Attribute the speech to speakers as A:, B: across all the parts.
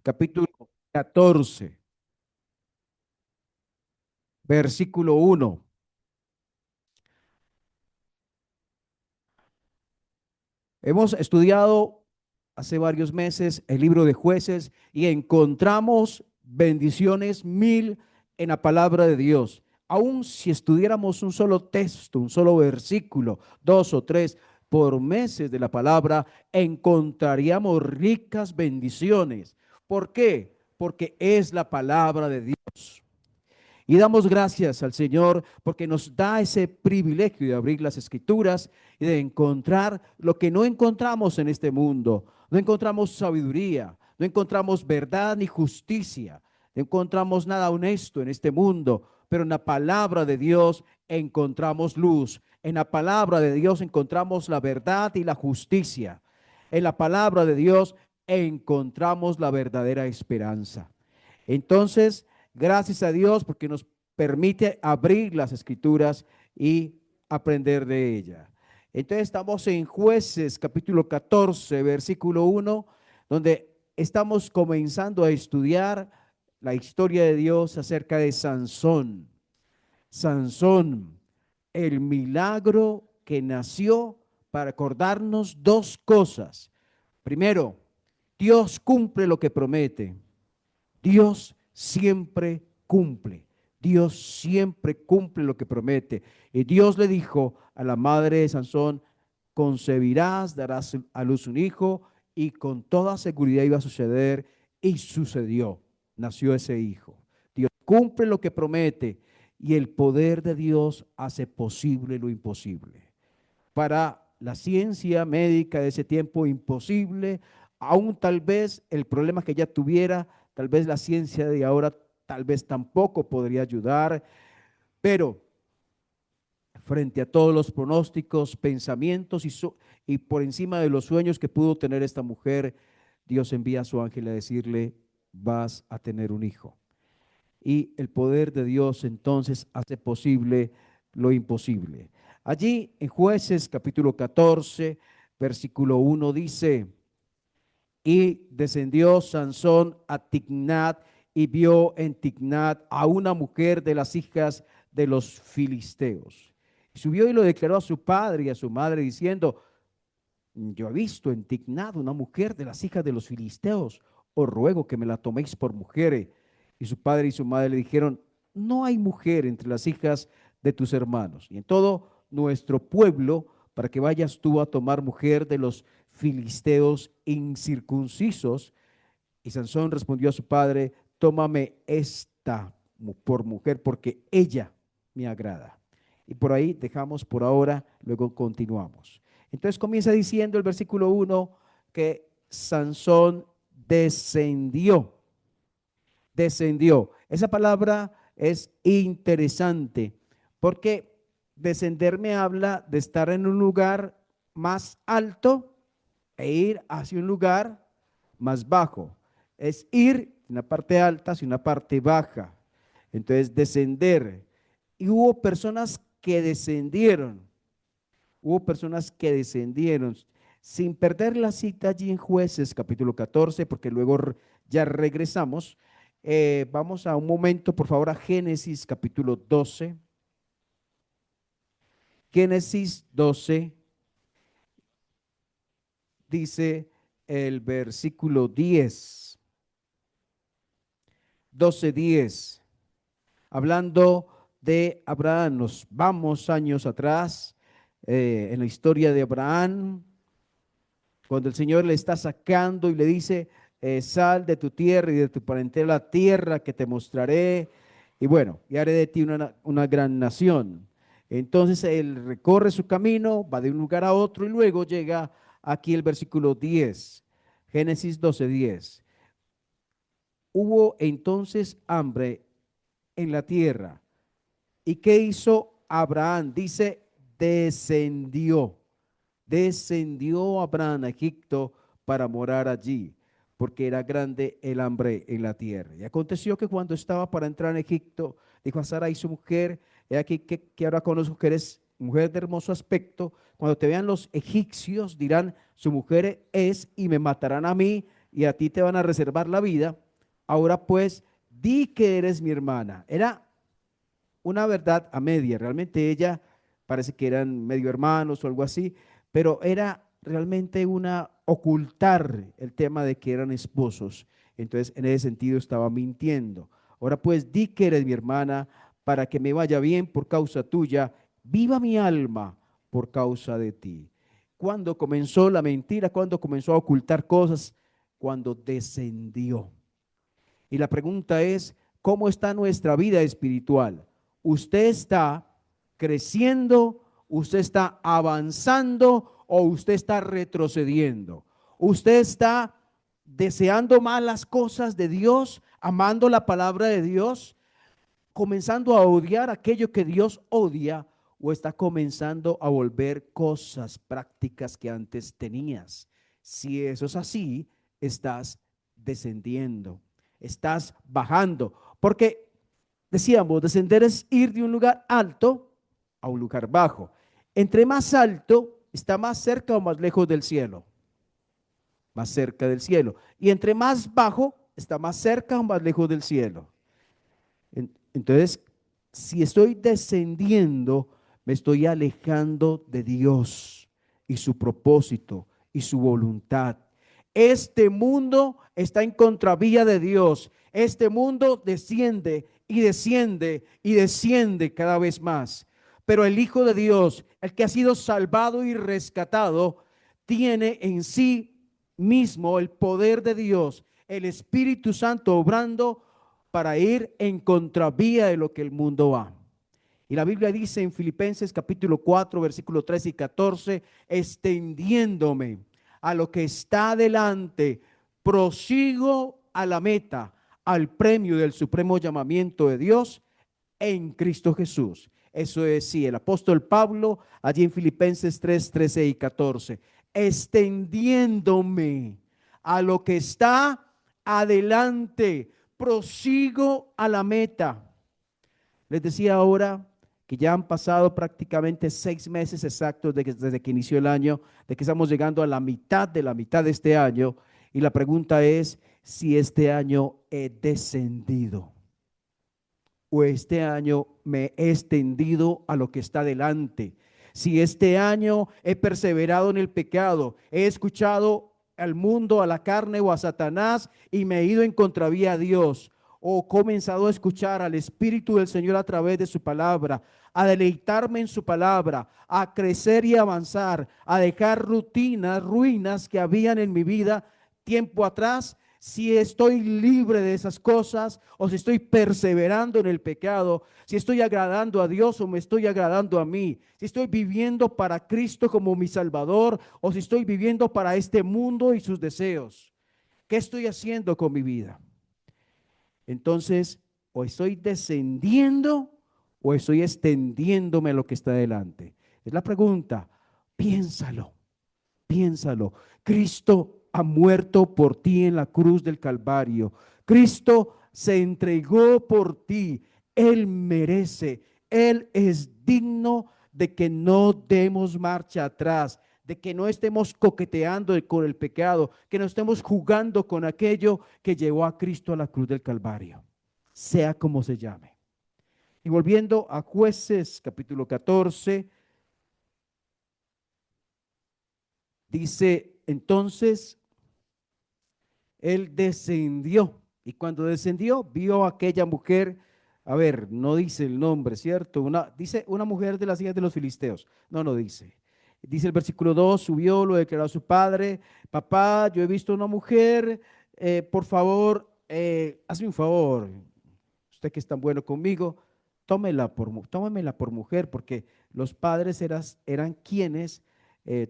A: capítulo 14, versículo 1. Hemos estudiado hace varios meses el libro de Jueces y encontramos bendiciones mil en la palabra de Dios. Aun si estudiáramos un solo texto, un solo versículo, dos o tres por meses de la palabra, encontraríamos ricas bendiciones. ¿Por qué? Porque es la palabra de Dios. Y damos gracias al Señor porque nos da ese privilegio de abrir las escrituras y de encontrar lo que no encontramos en este mundo. No encontramos sabiduría, no encontramos verdad ni justicia, no encontramos nada honesto en este mundo, pero en la palabra de Dios encontramos luz. En la palabra de Dios encontramos la verdad y la justicia. En la palabra de Dios encontramos la verdadera esperanza. Entonces, gracias a Dios porque nos permite abrir las escrituras y aprender de ella. Entonces estamos en Jueces capítulo 14, versículo 1, donde estamos comenzando a estudiar la historia de Dios acerca de Sansón. Sansón, el milagro que nació para acordarnos dos cosas. Primero, Dios cumple lo que promete. Dios siempre cumple. Dios siempre cumple lo que promete. Y Dios le dijo a la madre de Sansón, concebirás, darás a luz un hijo, y con toda seguridad iba a suceder, y sucedió. Nació ese hijo. Dios cumple lo que promete, y el poder de Dios hace posible lo imposible. Para la ciencia médica de ese tiempo, imposible, aún tal vez el problema que ella tuviera, tal vez la ciencia de ahora tal vez tampoco podría ayudar, pero frente a todos los pronósticos, pensamientos y por encima de los sueños que pudo tener esta mujer, Dios envía a su ángel a decirle, vas a tener un hijo. Y el poder de Dios entonces hace posible lo imposible. Allí en Jueces capítulo 14, versículo 1 dice, y descendió Sansón a Tignat y vio en Tignat a una mujer de las hijas de los filisteos. Y subió y lo declaró a su padre y a su madre diciendo, yo he visto en Tignat una mujer de las hijas de los filisteos, os ruego que me la toméis por mujer. Y su padre y su madre le dijeron, no hay mujer entre las hijas de tus hermanos y en todo nuestro pueblo para que vayas tú a tomar mujer de los filisteos incircuncisos. Y Sansón respondió a su padre, tómame esta por mujer porque ella me agrada. Y por ahí dejamos por ahora, luego continuamos. Entonces comienza diciendo el versículo 1 que Sansón descendió. Descendió. Esa palabra es interesante porque descender me habla de estar en un lugar más alto e ir hacia un lugar más bajo. Es ir de una parte alta hacia una parte baja. Entonces, descender. Y hubo personas que descendieron. Hubo personas que descendieron. Sin perder la cita allí en Jueces capítulo 14, porque luego ya regresamos. Vamos a un momento, por favor, a Génesis capítulo 12. Génesis 12 dice el versículo 10. 12:10, hablando de Abraham. Nos vamos años atrás en la historia de Abraham, cuando el Señor le está sacando y le dice, sal de tu tierra y de tu parentela a la tierra que te mostraré, y bueno, y haré de ti una gran nación. Entonces él recorre su camino, va de un lugar a otro y luego llega aquí el versículo 10, Génesis 12:10. Hubo entonces hambre en la tierra. ¿Y qué hizo Abraham? Dice, descendió. Descendió Abraham a Egipto para morar allí, porque era grande el hambre en la tierra. Y aconteció que cuando estaba para entrar en Egipto, dijo a Sarai su mujer, he aquí que ahora conozco que eres mujer de hermoso aspecto, cuando te vean los egipcios dirán, su mujer es y me matarán a mí y a ti te van a reservar la vida. Ahora pues, di que eres mi hermana. Era una verdad a media. Realmente ella parece que eran medio hermanos o algo así, pero era realmente una ocultar el tema de que eran esposos. Entonces, en ese sentido estaba mintiendo. Ahora pues, di que eres mi hermana para que me vaya bien por causa tuya. Viva mi alma por causa de ti. Cuando comenzó la mentira, cuando comenzó a ocultar cosas, cuando descendió. Y la pregunta es, ¿cómo está nuestra vida espiritual? ¿Usted está creciendo? ¿Usted está avanzando? ¿O usted está retrocediendo? ¿Usted está deseando más las cosas de Dios, amando la palabra de Dios, comenzando a odiar aquello que Dios odia? ¿O está comenzando a volver cosas prácticas que antes tenías? Si eso es así, estás descendiendo, estás bajando, porque decíamos, descender es ir de un lugar alto a un lugar bajo. Entre más alto, está más cerca o más lejos del cielo, más cerca del cielo. Y entre más bajo, está más cerca o más lejos del cielo. Entonces, si estoy descendiendo, me estoy alejando de Dios y su propósito y su voluntad. Este mundo está en contravía de Dios. Este mundo desciende y desciende y desciende cada vez más. Pero el Hijo de Dios, el que ha sido salvado y rescatado, tiene en sí mismo el poder de Dios, el Espíritu Santo obrando para ir en contravía de lo que el mundo va. Y la Biblia dice en Filipenses capítulo 4, versículo 13 y 14, extendiéndome a lo que está delante, prosigo a la meta, al premio del supremo llamamiento de Dios en Cristo Jesús. Eso es, sí, el apóstol Pablo, allí en Filipenses 3, 13 y 14, extendiéndome a lo que está adelante, prosigo a la meta. Les decía ahora que ya han pasado prácticamente 6 meses exactos desde que inició el año, de que estamos llegando a la mitad de este año, y la pregunta es si este año he descendido o este año me he extendido a lo que está delante. Si este año he perseverado en el pecado, he escuchado al mundo, a la carne o a Satanás y me he ido en contravía a Dios, o he comenzado a escuchar al Espíritu del Señor a través de su palabra, a deleitarme en su palabra, a crecer y avanzar, a dejar rutinas, ruinas que habían en mi vida tiempo atrás. Si estoy libre de esas cosas o si estoy perseverando en el pecado, si estoy agradando a Dios o me estoy agradando a mí, si estoy viviendo para Cristo como mi Salvador o si estoy viviendo para este mundo y sus deseos. ¿Qué estoy haciendo con mi vida? Entonces, o estoy descendiendo o estoy extendiéndome a lo que está delante. Es la pregunta. Piénsalo, piénsalo. Cristo ha muerto por ti en la cruz del Calvario. Cristo se entregó por ti. Él merece, Él es digno de que no demos marcha atrás, de que no estemos coqueteando con el pecado, que no estemos jugando con aquello que llevó a Cristo a la cruz del Calvario, sea como se llame. Y volviendo a Jueces capítulo 14, dice entonces, él descendió y cuando descendió vio a aquella mujer, a ver, no dice el nombre, ¿cierto? Dice una mujer de las hijas de los filisteos, no dice. Dice el versículo 2, subió, lo declaró a su padre, papá, yo he visto una mujer, por favor, hazme un favor, usted que es tan bueno conmigo, tómemela por mujer, porque los padres eran quienes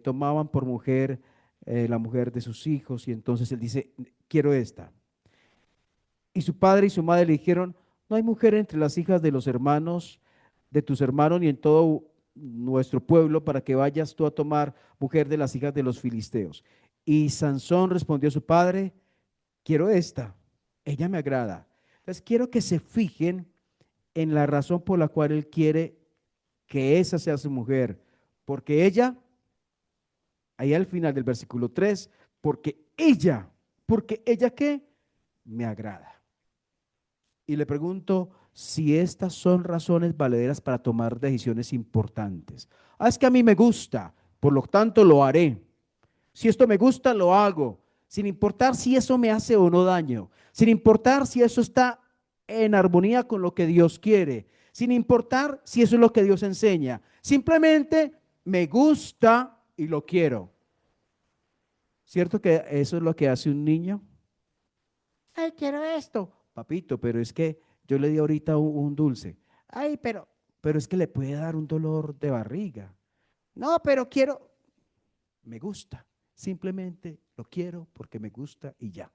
A: tomaban por mujer la mujer de sus hijos, y entonces él dice, quiero esta. Y su padre y su madre le dijeron, no hay mujer entre las hijas de los hermanos, de tus hermanos, ni en todo nuestro pueblo, para que vayas tú a tomar mujer de las hijas de los filisteos. Y Sansón respondió a su padre, quiero esta, ella me agrada. Entonces quiero que se fijen en la razón por la cual él quiere que esa sea su mujer, porque ella, ahí al final del versículo 3, porque ella porque ella ¿qué? Me agrada. Y le pregunto si estas son razones valederas para tomar decisiones importantes. Ah, es que a mí me gusta, por lo tanto lo haré. Si esto me gusta, lo hago, sin importar si eso me hace o no daño, sin importar si eso está en armonía con lo que Dios quiere, sin importar si eso es lo que Dios enseña. Simplemente me gusta y lo quiero. ¿Cierto que eso es lo que hace un niño? Ay, quiero esto. Papito, pero es que yo le di ahorita un dulce. Ay, pero es que le puede dar un dolor de barriga. No, pero quiero, me gusta. Simplemente lo quiero porque me gusta y ya.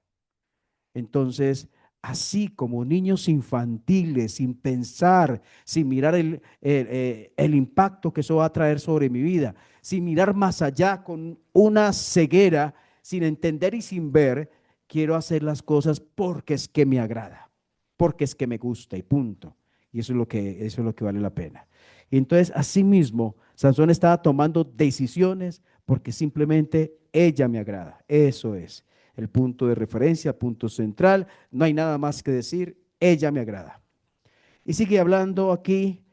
A: Entonces, así como niños infantiles, sin pensar, sin mirar el impacto que eso va a traer sobre mi vida, sin mirar más allá con una ceguera, sin entender y sin ver, quiero hacer las cosas porque es que me agrada, porque es que me gusta y punto. Y eso es lo que vale la pena. Y entonces, así mismo, Sansón estaba tomando decisiones porque simplemente ella me agrada. Eso es el punto de referencia, punto central. No hay nada más que decir, ella me agrada. Y sigue hablando aquí,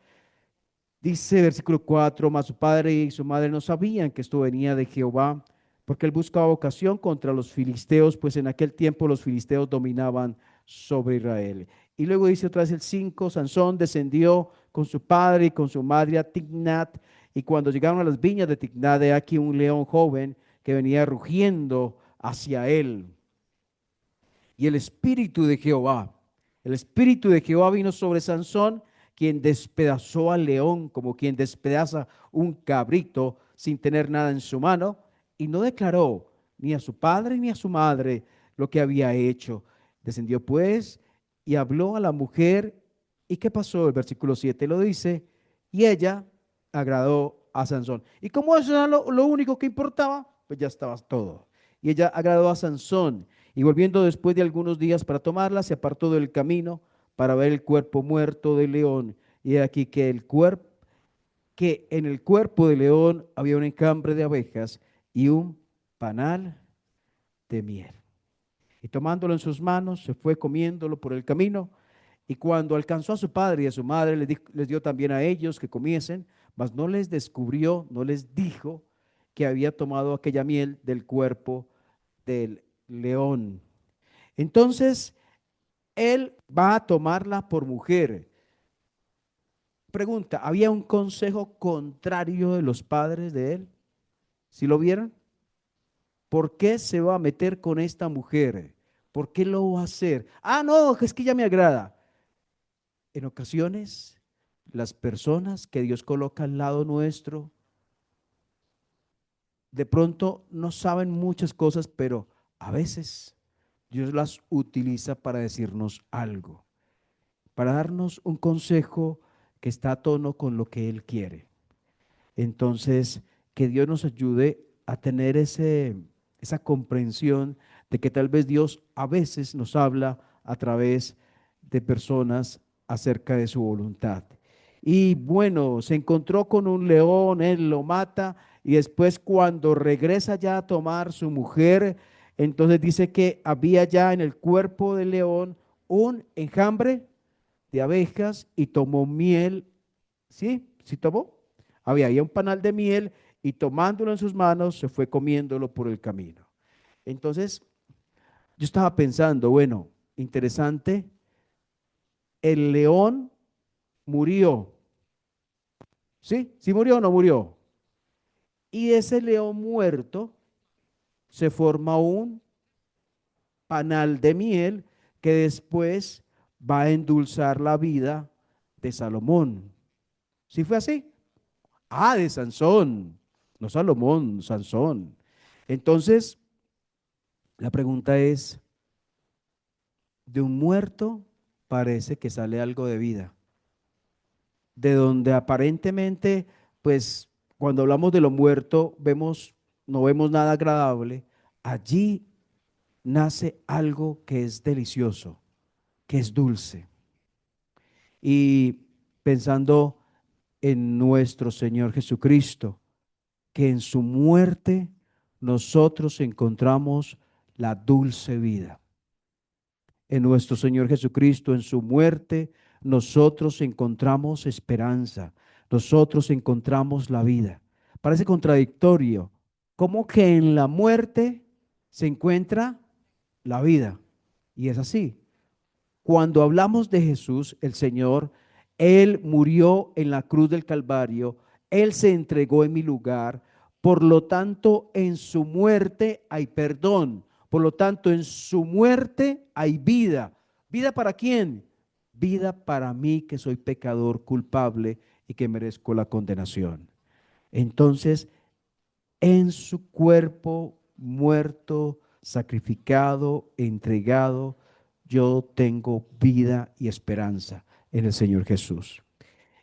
A: dice versículo 4, mas su padre y su madre no sabían que esto venía de Jehová, porque él buscaba ocasión contra los filisteos, pues en aquel tiempo los filisteos dominaban sobre Israel. Y luego dice otra vez el 5, Sansón descendió con su padre y con su madre a Tignat, y cuando llegaron a las viñas de Tignat, de aquí un león joven que venía rugiendo hacia él. Y el espíritu de Jehová vino sobre Sansón, quien despedazó al león como quien despedaza un cabrito sin tener nada en su mano, y no declaró ni a su padre ni a su madre lo que había hecho. Descendió pues y habló a la mujer. ¿Y qué pasó? El versículo 7 lo dice, y ella agradó a Sansón. Y como eso era lo único que importaba, pues ya estaba todo. Y ella agradó a Sansón. Y volviendo después de algunos días para tomarla, se apartó del camino para ver el cuerpo muerto del león. Y he aquí que en el cuerpo del león había un encambre de abejas y un panal de miel. Y tomándolo en sus manos, se fue comiéndolo por el camino. Y cuando alcanzó a su padre y a su madre, les dio también a ellos que comiesen, mas no les descubrió, no les dijo que había tomado aquella miel del cuerpo del león. Entonces, él va a tomarla por mujer. Pregunta, ¿había un consejo contrario de los padres de él? ¿Sí lo vieron? ¿Por qué se va a meter con esta mujer? ¿Por qué lo va a hacer? Ah, no, es que ella me agrada. En ocasiones, las personas que Dios coloca al lado nuestro, de pronto no saben muchas cosas, pero a veces Dios las utiliza para decirnos algo, para darnos un consejo que está a tono con lo que Él quiere. Entonces, que Dios nos ayude a tener esa comprensión de que tal vez Dios a veces nos habla a través de personas acerca de su voluntad. Y bueno, se encontró con un león, él lo mata y después cuando regresa ya a tomar su mujer, entonces dice que había ya en el cuerpo del león un enjambre de abejas y tomó miel. ¿Sí? ¿Sí tomó? Había ahí un panal de miel y tomándolo en sus manos se fue comiéndolo por el camino. Entonces, yo estaba pensando, bueno, interesante, el león murió. ¿Sí? ¿Sí murió o no murió? Y ese león muerto se forma un panal de miel que después va a endulzar la vida de Salomón. ¿Sí fue así? Ah, de Sansón, no Salomón, Sansón. Entonces, la pregunta es, de un muerto parece que sale algo de vida, de donde aparentemente, pues, cuando hablamos de lo muerto, no vemos nada agradable, allí nace algo que es delicioso, que es dulce. Y pensando en nuestro Señor Jesucristo, que en su muerte nosotros encontramos la dulce vida. En nuestro Señor Jesucristo, en su muerte, nosotros encontramos esperanza, nosotros encontramos la vida. Parece contradictorio, como que en la muerte se encuentra la vida. Y es así. Cuando hablamos de Jesús, el Señor, Él murió en la cruz del Calvario, Él se entregó en mi lugar, por lo tanto, en su muerte hay perdón, por lo tanto, en su muerte hay vida. ¿Vida para quién? Vida para mí que soy pecador culpable y que merezco la condenación. Entonces, en su cuerpo muerto, sacrificado, entregado, yo tengo vida y esperanza en el Señor Jesús.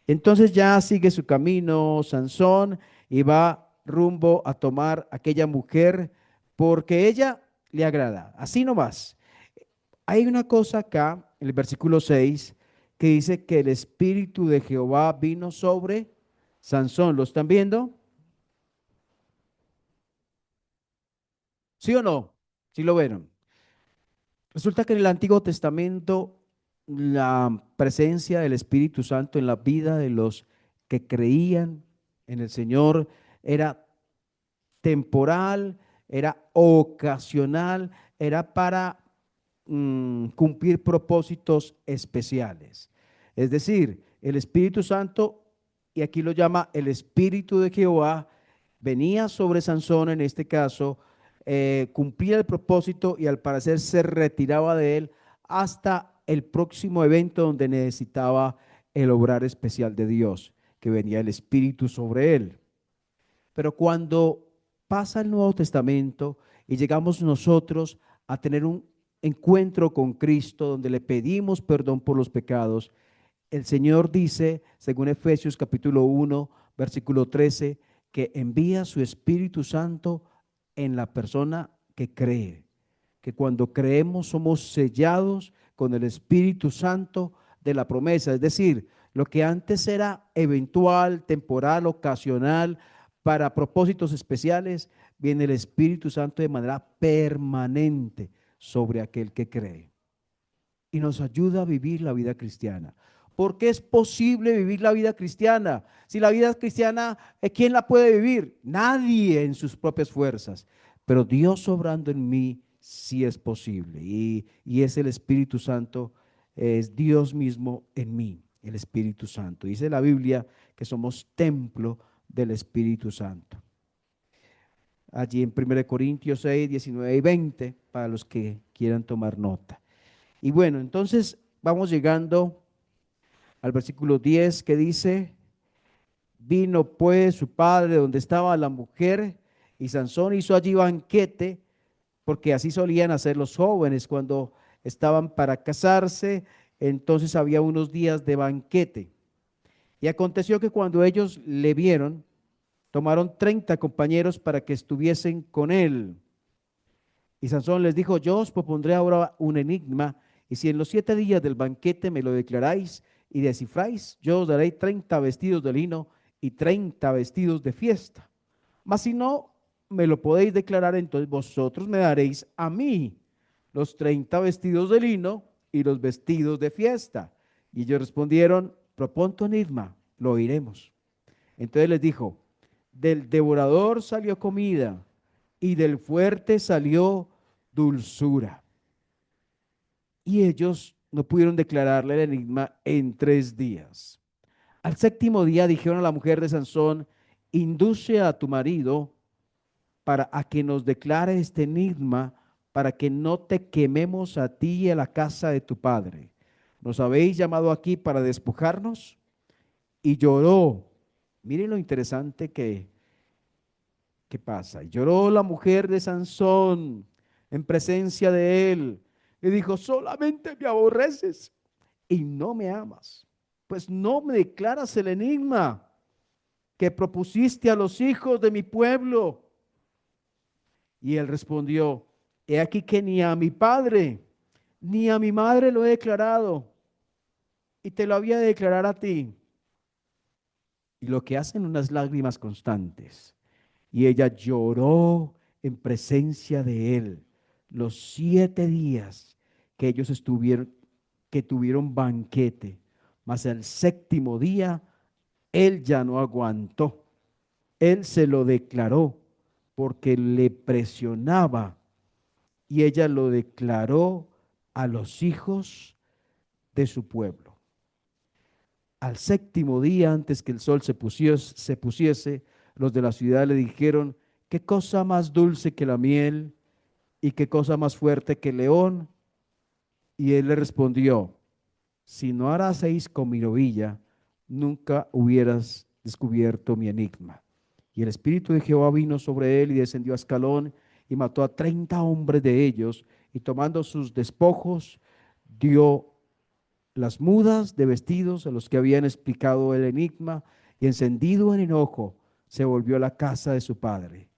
A: Entonces ya sigue su camino Sansón y va rumbo a tomar aquella mujer porque ella le agrada. Así nomás. Hay una cosa acá en el versículo 6 que dice que el Espíritu de Jehová vino sobre Sansón. ¿Lo están viendo? ¿Sí o no? ¿Sí lo vieron? Resulta que en el Antiguo Testamento la presencia del Espíritu Santo en la vida de los que creían en el Señor era temporal, era ocasional, era para cumplir propósitos especiales. Es decir, el Espíritu Santo, y aquí lo llama el Espíritu de Jehová, venía sobre Sansón en este caso, cumplía el propósito y al parecer se retiraba de él hasta el próximo evento donde necesitaba el obrar especial de Dios, que venía el Espíritu sobre él. Pero cuando pasa el Nuevo Testamento y llegamos nosotros a tener un encuentro con Cristo donde le pedimos perdón por los pecados, el Señor dice, según Efesios capítulo 1, versículo 13, que envía su Espíritu Santo en la persona que cree, que cuando creemos somos sellados con el Espíritu Santo de la promesa. Es decir, lo que antes era eventual, temporal, ocasional, para propósitos especiales, viene el Espíritu Santo de manera permanente sobre aquel que cree y nos ayuda a vivir la vida cristiana. ¿Por qué es posible vivir la vida cristiana? Si la vida cristiana, ¿quién la puede vivir? Nadie en sus propias fuerzas. Pero Dios obrando en mí sí es posible. Y es el Espíritu Santo, es Dios mismo en mí, el Espíritu Santo. Dice la Biblia que somos templo del Espíritu Santo. Allí en 1 Corintios 6, 19 y 20, para los que quieran tomar nota. Y bueno, entonces vamos llegando al versículo 10 que dice, vino pues su padre donde estaba la mujer y Sansón hizo allí banquete, porque así solían hacer los jóvenes cuando estaban para casarse, entonces había unos días de banquete. Y aconteció que cuando ellos le vieron, tomaron 30 compañeros para que estuviesen con él. Y Sansón les dijo, yo os propondré ahora un enigma, y si en los 7 días del banquete me lo declaráis y descifráis, yo os daré 30 vestidos de lino y 30 vestidos de fiesta. Mas si no me lo podéis declarar, entonces vosotros me daréis a mí los 30 vestidos de lino y los vestidos de fiesta. Y ellos respondieron, propon tu enigma, lo oiremos. Entonces les dijo, del devorador salió comida y del fuerte salió dulzura. Y ellos no pudieron declararle el enigma en 3 días. Al séptimo día dijeron a la mujer de Sansón, induce a tu marido para a que nos declare este enigma, para que no te quememos a ti y a la casa de tu padre. ¿Nos habéis llamado aquí para despojarnos? Y lloró. Miren lo interesante que pasa. Y lloró la mujer de Sansón en presencia de él y dijo, solamente me aborreces y no me amas, pues no me declaras el enigma que propusiste a los hijos de mi pueblo. Y él respondió, he aquí que ni a mi padre ni a mi madre lo he declarado, y te lo había de declarar a ti. Y lo que hacen unas lágrimas constantes. Y ella lloró en presencia de él. los 7 días que ellos estuvieron, que tuvieron banquete, mas el séptimo día él ya no aguantó. Él se lo declaró porque le presionaba y ella lo declaró a los hijos de su pueblo. Al séptimo día, antes que el sol se pusiese, los de la ciudad le dijeron, ¿qué cosa más dulce que la miel y qué cosa más fuerte que el león? Y él le respondió, si no haraseis con mi novilla, nunca hubieras descubierto mi enigma. Y el espíritu de Jehová vino sobre él y descendió a Ascalón y mató a 30 hombres de ellos, y tomando sus despojos, dio las mudas de vestidos a los que habían explicado el enigma, y encendido en enojo, se volvió a la casa de su padre.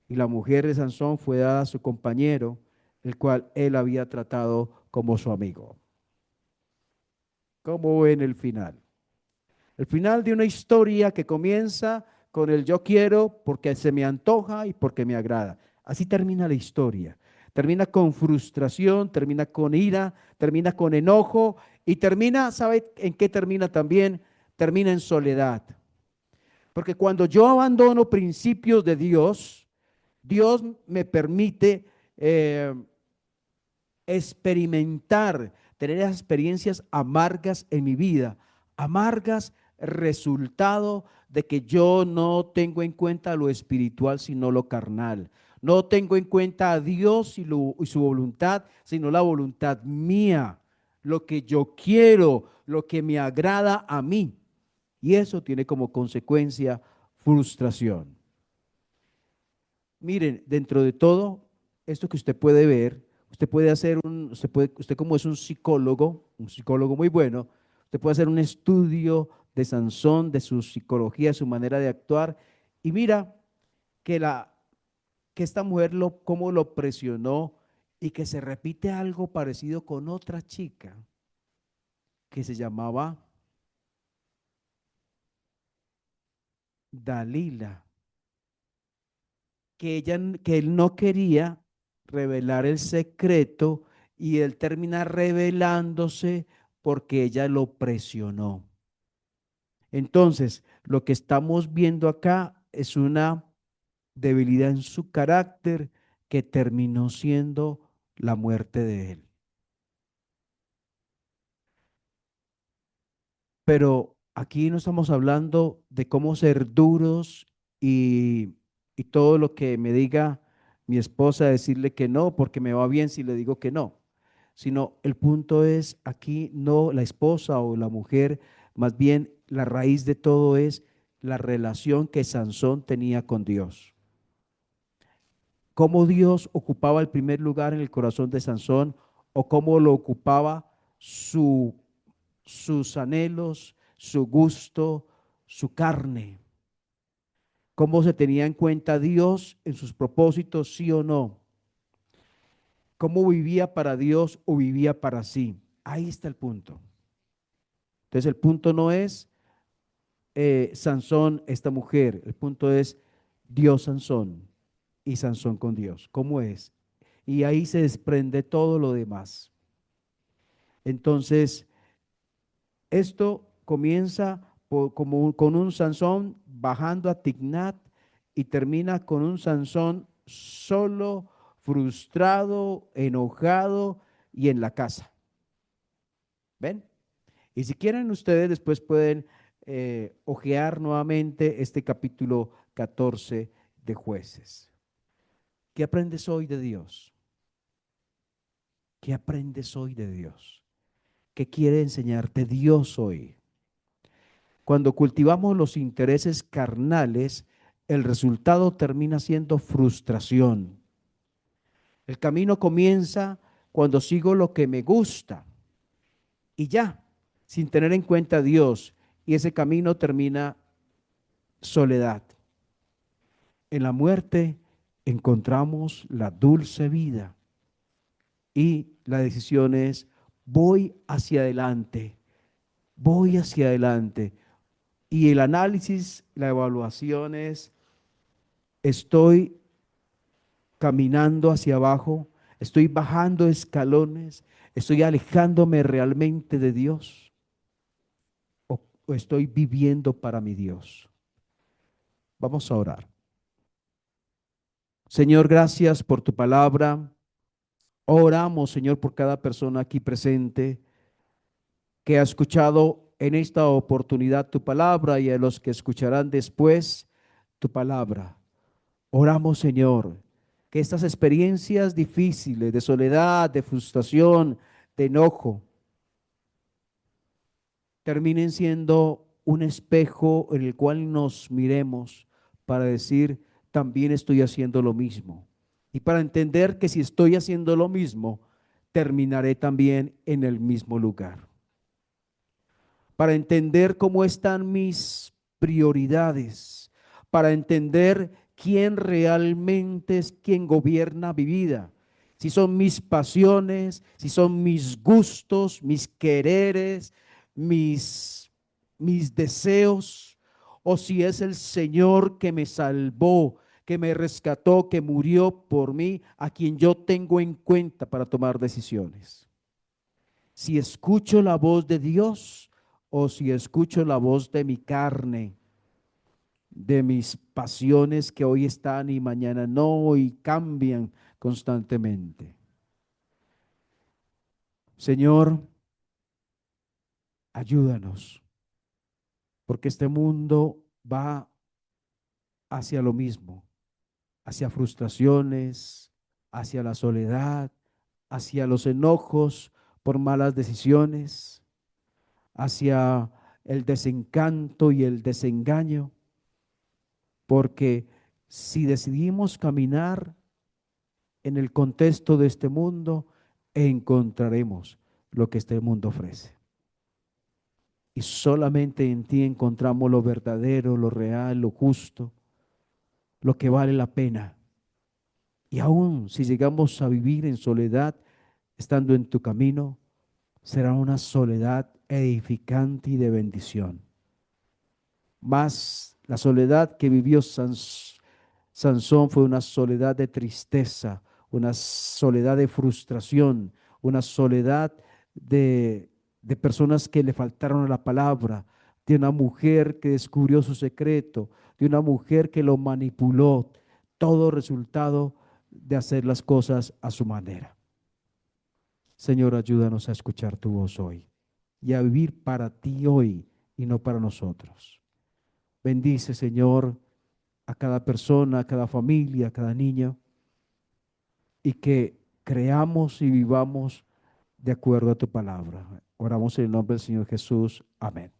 A: Y la mujer de Sansón fue dada a su compañero, el cual él había tratado como su amigo. ¿Cómo ven el final? El final de una historia que comienza con el yo quiero porque se me antoja y porque me agrada. Así termina la historia. Termina con frustración, termina con ira, termina con enojo y termina, ¿sabe en qué termina también? Termina en soledad. Porque cuando yo abandono principios de Dios, Dios me permite eh, experimentar, tener esas experiencias amargas en mi vida, amargas resultado de que yo no tengo en cuenta lo espiritual, sino lo carnal. No tengo en cuenta a Dios y su voluntad, sino la voluntad mía, lo que yo quiero, lo que me agrada a mí. Y eso tiene como consecuencia frustración. Miren, dentro de todo esto que usted puede ver, usted puede hacer usted como es un psicólogo muy bueno, usted puede hacer un estudio de Sansón, de su psicología, su manera de actuar, y mira que que esta mujer cómo lo presionó y que se repite algo parecido con otra chica que se llamaba Dalila, que él no quería revelar el secreto y él termina revelándose porque ella lo presionó. Entonces, lo que estamos viendo acá es una debilidad en su carácter que terminó siendo la muerte de él. Pero aquí no estamos hablando de cómo ser duros y, y todo lo que me diga mi esposa, decirle que no, porque me va bien si le digo que no. Sino el punto es aquí no la esposa o la mujer, más bien la raíz de todo es la relación que Sansón tenía con Dios. Cómo Dios ocupaba el primer lugar en el corazón de Sansón o cómo lo ocupaba sus anhelos, su gusto, su carne. Cómo se tenía en cuenta Dios en sus propósitos, sí o no. Cómo vivía para Dios o vivía para sí. Ahí está el punto. Entonces el punto no es Sansón, esta mujer. El punto es Dios Sansón y Sansón con Dios. ¿Cómo es? Y ahí se desprende todo lo demás. Entonces, esto comienza con un Sansón bajando a Tignat y termina con un Sansón solo, frustrado, enojado y en la casa. ¿Ven? Y si quieren ustedes después pueden ojear nuevamente este capítulo 14 de Jueces. ¿Qué aprendes hoy de Dios? ¿Qué aprendes hoy de Dios? ¿Qué quiere enseñarte Dios hoy? Cuando cultivamos los intereses carnales, el resultado termina siendo frustración. El camino comienza cuando sigo lo que me gusta y ya, sin tener en cuenta a Dios, y ese camino termina soledad. En la muerte encontramos la dulce vida y la decisión es voy hacia adelante. Y el análisis, la evaluación es, estoy caminando hacia abajo, Estoy bajando escalones, estoy alejándome realmente de Dios o estoy viviendo para mi Dios. Vamos a orar. Señor, gracias por tu palabra. Oramos, Señor, por cada persona aquí presente que ha escuchado en esta oportunidad tu palabra y a los que escucharán después tu palabra. Oramos, Señor, que estas experiencias difíciles de soledad, de frustración, de enojo, terminen siendo un espejo en el cual nos miremos para decir, también estoy haciendo lo mismo. Y para entender que si estoy haciendo lo mismo, terminaré también en el mismo lugar. Para entender cómo están mis prioridades, para entender quién realmente es quien gobierna mi vida. Si son mis pasiones, si son mis gustos, mis quereres, mis deseos, o si es el Señor que me salvó, que me rescató, que murió por mí, a quien yo tengo en cuenta para tomar decisiones. Si escucho la voz de Dios o si escucho la voz de mi carne, de mis pasiones que hoy están y mañana no y cambian constantemente. Señor, ayúdanos, porque este mundo va hacia lo mismo, hacia frustraciones, hacia la soledad, hacia los enojos por malas decisiones, hacia el desencanto y el desengaño, porque si decidimos caminar en el contexto de este mundo, encontraremos lo que este mundo ofrece. Y solamente en ti encontramos lo verdadero, lo real, lo justo, lo que vale la pena. Y aún si llegamos a vivir en soledad, estando en tu camino, será una soledad edificante y de bendición. Más la soledad que vivió Sansón fue una soledad de tristeza, una soledad de frustración, una soledad de personas que le faltaron a la palabra, de una mujer que descubrió su secreto, de una mujer que lo manipuló, todo resultado de hacer las cosas a su manera. Señor, ayúdanos a escuchar tu voz hoy y a vivir para ti hoy y no para nosotros. Bendice, Señor, a cada persona, a cada familia, a cada niño, y que creamos y vivamos de acuerdo a tu palabra. Oramos en el nombre del Señor Jesús. Amén.